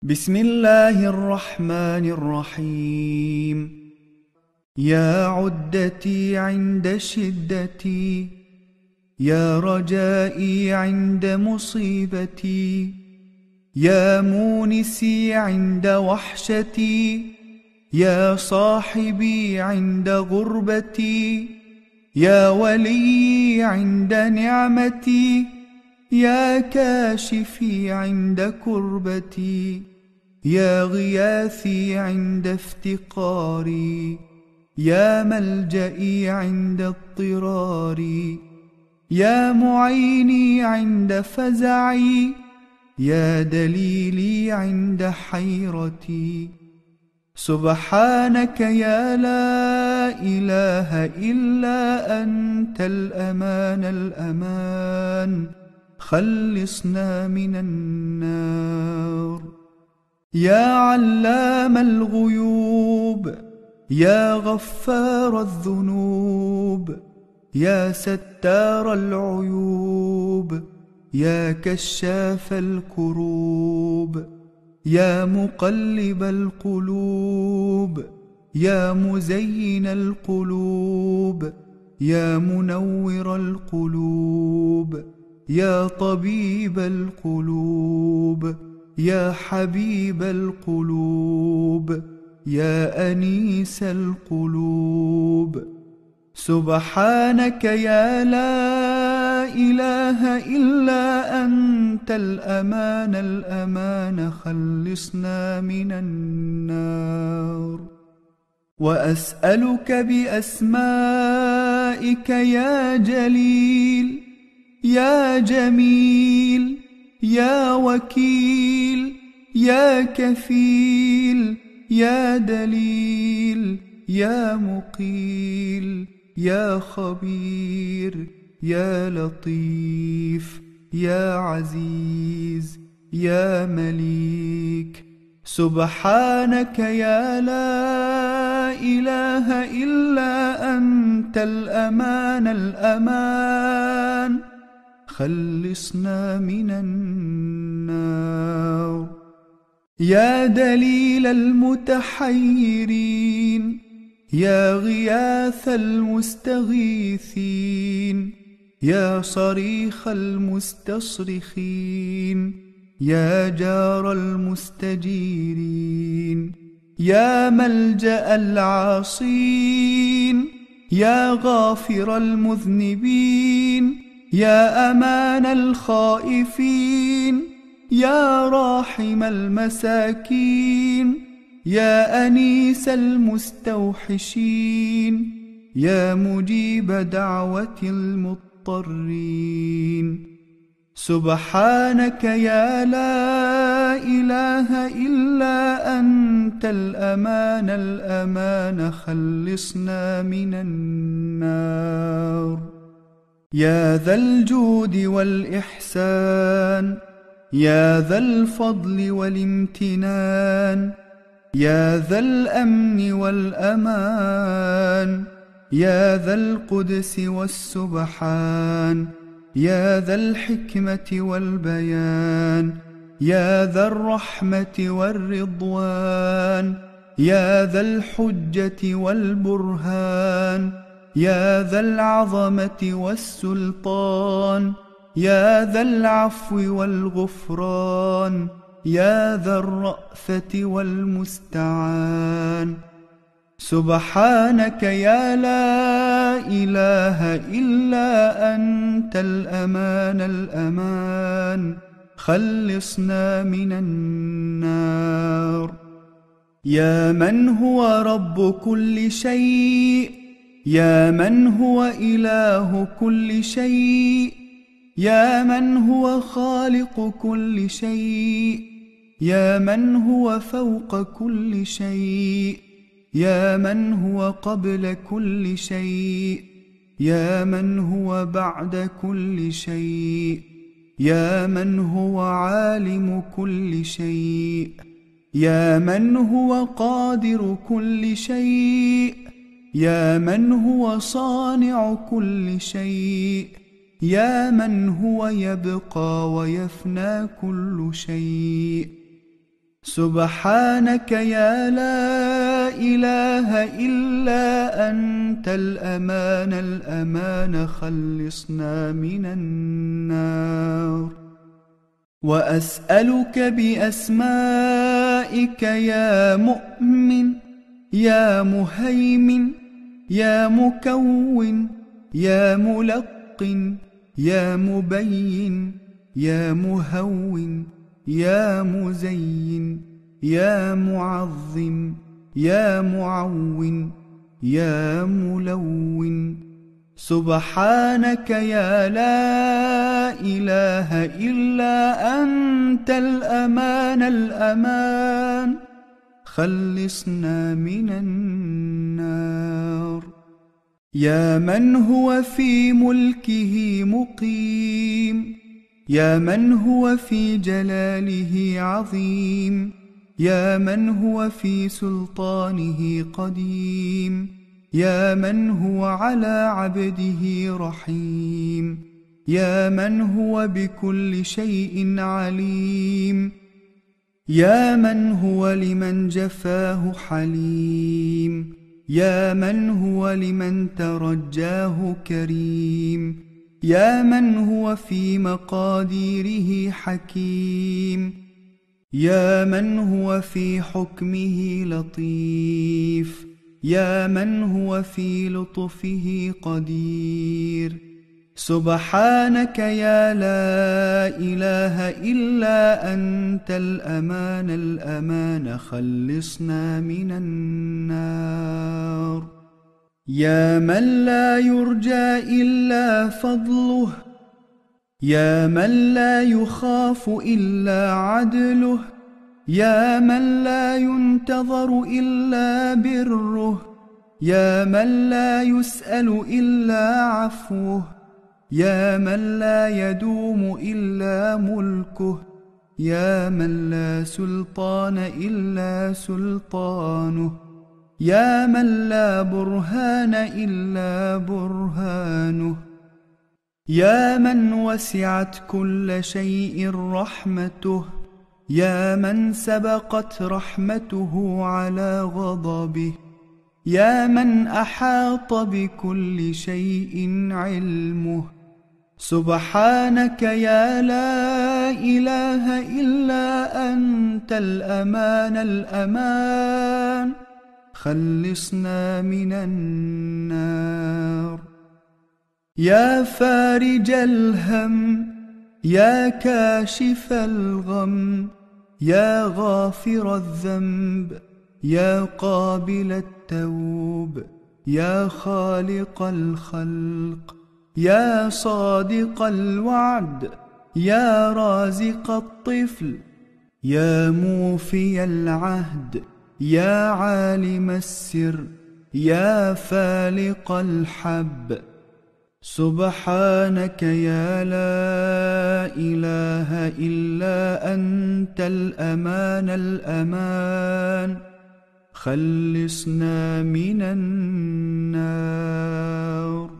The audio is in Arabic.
بسم الله الرحمن الرحيم. يا عدتي عند شدتي، يا رجائي عند مصيبتي، يا مونسي عند وحشتي، يا صاحبي عند غربتي، يا ولي عند نعمتي، يا كاشفي عند كربتي، يا غياثي عند افتقاري، يا ملجئي عند اضطراري، يا معيني عند فزعي، يا دليلي عند حيرتي. سبحانك يا لا إله إلا أنت الأمان الأمان، خلصنا من النار. يا علام الغيوب، يا غفار الذنوب، يا ستار العيوب، يا كشاف الكروب، يا مقلب القلوب، يا مزين القلوب، يا منور القلوب، يا طبيب القلوب، يا حبيب القلوب، يا أنيس القلوب. سبحانك يا لا إله إلا أنت الأمان الأمان، خلصنا من النار. وأسألك بأسمائك يا جليل، يا جميل، يا وكيل، يا كفيل، يا دليل، يا مقيل، يا خبير، يا لطيف، يا عزيز، يا مليك. سبحانك يا لا إله إلا أنت الأمان الأمان، خلصنا من النار. يا دليل المتحيرين، يا غياث المستغيثين، يا صريخ المستصرخين، يا جار المستجيرين، يا ملجأ العاصين، يا غافر المذنبين، يا أمان الخائفين، يا راحم المساكين، يا أنيس المستوحشين، يا مجيب دعوة المضطرين. سبحانك يا لا إله إلا أنت الأمان الأمان، خلصنا من النار. يا ذا الجود والإحسان، يا ذا الفضل والامتنان، يا ذا الأمن والأمان، يا ذا القدس والسبحان، يا ذا الحكمة والبيان، يا ذا الرحمة والرضوان، يا ذا الحجة والبرهان، يا ذا العظمة والسلطان، يا ذا العفو والغفران، يا ذا الرأفة والمستعان. سبحانك يا لا إله إلا أنت الأمان الأمان، خلصنا من النار. يا من هو رب كل شيء، يا من هو إله كل شيء، يا من هو خالق كل شيء، يا من هو فوق كل شيء، يا من هو قبل كل شيء، يا من هو بعد كل شيء، يا من هو عالم كل شيء، يا من هو قادر كل شيء، يا من هو صانع كل شيء، يا من هو يبقى ويفنى كل شيء. سبحانك يا لا إله إلا أنت الأمان الأمان خلصنا من النار. وأسألك بأسمائك يا مؤمن يا مهيمن يا مكون يا ملقن يا مبين يا مهون يا مزين يا معظم يا معون يا ملون. سبحانك يا لا إله إلا أنت الأمان الأمان خلصنا من النار. يا من هو في ملكه مقيم يا من هو في جلاله عظيم يا من هو في سلطانه قديم يا من هو على عبده رحيم يا من هو بكل شيء عليم يا من هو لمن جفاه حليم يا من هو لمن ترجاه كريم يا من هو في مقاديره حكيم يا من هو في حكمه لطيف يا من هو في لطفه قدير. سبحانك يا لا إله إلا أنت الأمان الأمان خلصنا من النار. يا من لا يرجى إلا فضله يا من لا يخاف إلا عدله يا من لا ينتظر إلا بره يا من لا يسأل إلا عفوه يا من لا يدوم إلا ملكه يا من لا سلطان إلا سلطانه يا من لا برهان إلا برهانه يا من وسعت كل شيء رحمته يا من سبقت رحمته على غضبه يا من أحاط بكل شيء علمه. سبحانك يا لا إله إلا أنت الأمان الأمان خلصنا من النار. يا فارج الهم يا كاشف الغم يا غافر الذنب يا قابل التوب يا خالق الخلق يا صادق الوعد يا رازق الطفل يا موفي العهد يا عالم السر يا فالق الحب. سبحانك يا لا إله إلا أنت الأمان الأمان خلصنا من النار.